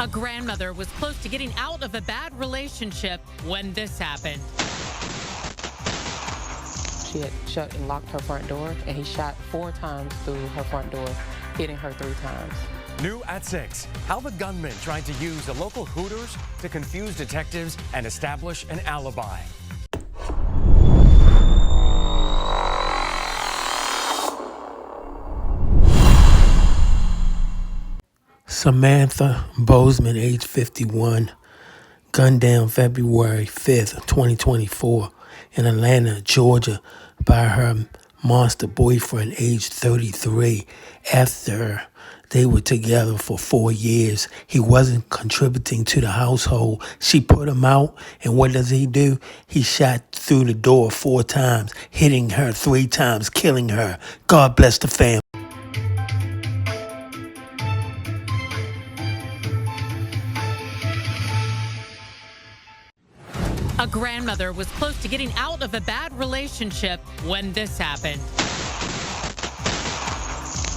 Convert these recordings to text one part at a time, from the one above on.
A grandmother was close to getting out of a bad relationship when this happened. She had shut and locked her front door, and he shot 4 times through her front door, hitting her 3 times. New at 6, how the gunman tried to use a local Hooters to confuse detectives and establish an alibi. Samantha Bozeman, age 51, gunned down February 5th, 2024 in Atlanta, Georgia by her monster boyfriend, age 33, after they were together for 4 years. He wasn't contributing to the household. She put him out, and what does he do? He shot through the door 4 times, hitting her 3 times, killing her. God bless the family. A grandmother was close to getting out of a bad relationship when this happened.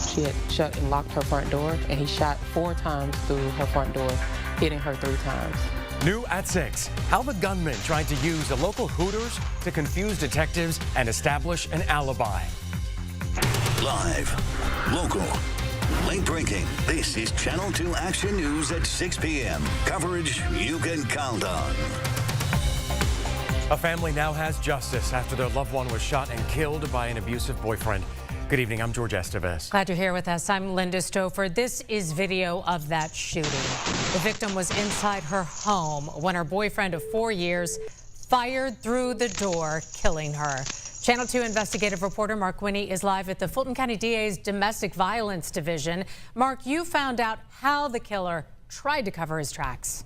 She had shut and locked her front door, and he shot 4 times through her front door, hitting her 3 times. New at 6, how the gunman tried to use a local Hooters to confuse detectives and establish an alibi. Live, local, late breaking. This is Channel 2 Action News at 6 p.m. Coverage you can count on. A family now has justice after their loved one was shot and killed by an abusive boyfriend. Good evening, I'm George Estevez. Glad you're here with us. I'm Linda Stouffer. This is video of that shooting. The victim was inside her home when her boyfriend of 4 years fired through the door, killing her. Channel 2 investigative reporter Mark Winnie is live at the Fulton County DA's Domestic Violence Division. Mark, you found out how the killer tried to cover his tracks.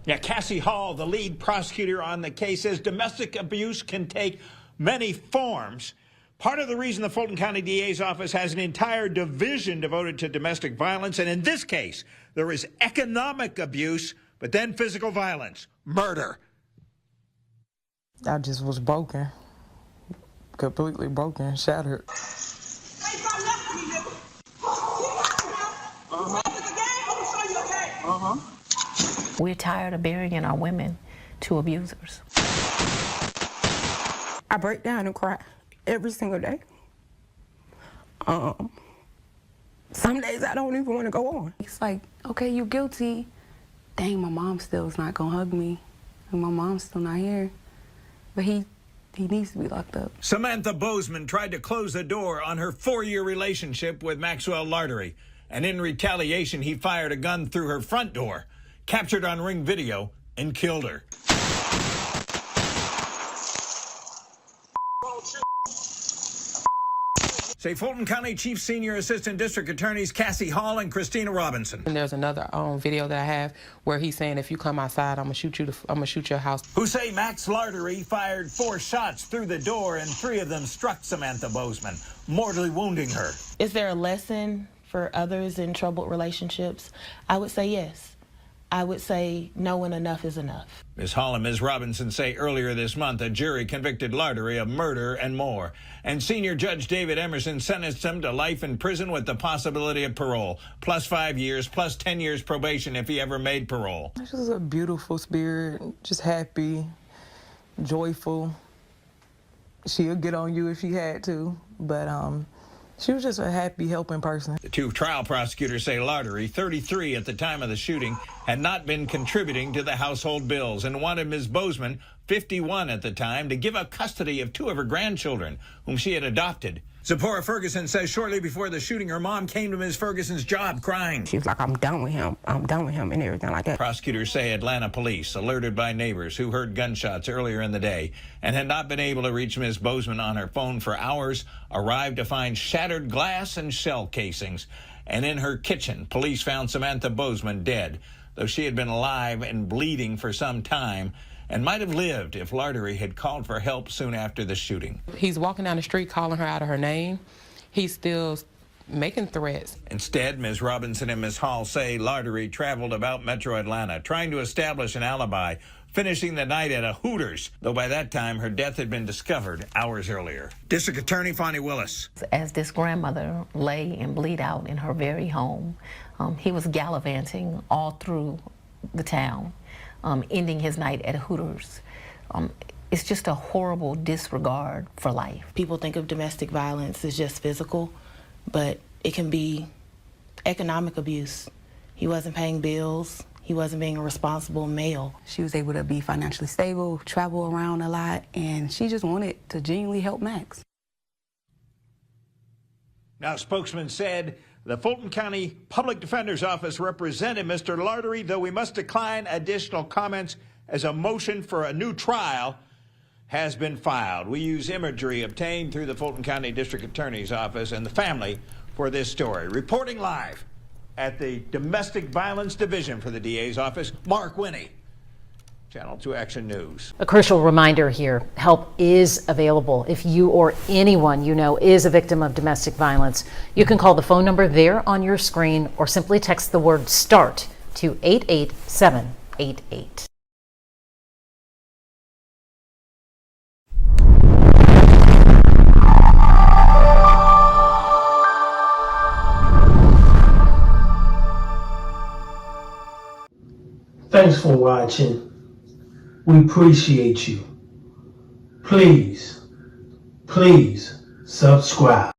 Yeah, Cassie Hall, the lead prosecutor on the case, says domestic abuse can take many forms. Part of the reason the Fulton County DA's office has an entire division devoted to domestic violence, and in this case, there is economic abuse, but then physical violence, murder. I just was broken, completely broken, shattered. We're tired of burying our women to abusers. I break down and cry every single day. Some days I don't even want to go on. It's like, okay, you guilty. Dang, my mom still is not gonna hug me. And my mom's still not here. But he needs to be locked up. Samantha Bozeman tried to close the door on her 4-year relationship with Maxwell Lartery. And in retaliation, he fired a gun through her front door, captured on Ring video, and killed her. Say Fulton County Chief Senior Assistant District Attorneys Cassie Hall and Christina Robinson. And there's another video that I have where he's saying, if you come outside, I'm gonna shoot you. I'm gonna shoot your house. Who say Max Lartery fired 4 shots through the door, and 3 of them struck Samantha Bozeman, mortally wounding her. Is there a lesson for others in troubled relationships? I would say yes. I would say knowing enough is enough. Ms. Hall and Ms. Robinson say earlier this month a jury convicted Lartery of murder and more. And Senior Judge David Emerson sentenced him to life in prison with the possibility of parole, plus 5 years, plus 10 years probation if he ever made parole. She's just a beautiful spirit, just happy, joyful. She'll get on you if she had to, but she was just a happy, helping person. The 2 trial prosecutors say Lartery, 33 at the time of the shooting, had not been contributing to the household bills and wanted Ms. Bozeman, 51 at the time, to give up custody of 2 of her grandchildren, whom she had adopted. Zipporah Ferguson says shortly before the shooting, her mom came to Ms. Ferguson's job crying. She was like, I'm done with him, and everything like that. Prosecutors say Atlanta police, alerted by neighbors who heard gunshots earlier in the day and had not been able to reach Ms. Bozeman on her phone for hours, arrived to find shattered glass and shell casings. And in her kitchen, police found Samantha Bozeman dead, though she had been alive and bleeding for some time, and might have lived if Lartery had called for help soon after the shooting. He's walking down the street calling her out of her name. He's still making threats. Instead, Ms. Robinson and Ms. Hall say Lartery traveled about Metro Atlanta, trying to establish an alibi, finishing the night at a Hooters, though by that time her death had been discovered hours earlier. District Attorney Fonnie Willis. As this grandmother lay and bleed out in her very home, He was gallivanting all through the town, ending his night at Hooters. It's just a horrible disregard for life. People think of domestic violence as just physical, but it can be economic abuse. He wasn't paying bills. He wasn't being a responsible male. She was able to be financially stable, travel around a lot, and she just wanted to genuinely help Max. Now, spokesman said the Fulton County Public Defender's Office represented Mr. Lartery, though we must decline additional comments as a motion for a new trial has been filed. We use imagery obtained through the Fulton County District Attorney's Office and the family for this story. Reporting live at the Domestic Violence Division for the DA's office, Mark Winnie, Channel 2 Action News. A crucial reminder here, help is available if you or anyone you know is a victim of domestic violence. You can call the phone number there on your screen or simply text the word START to 88788. Thanks for watching. We appreciate you. Please subscribe.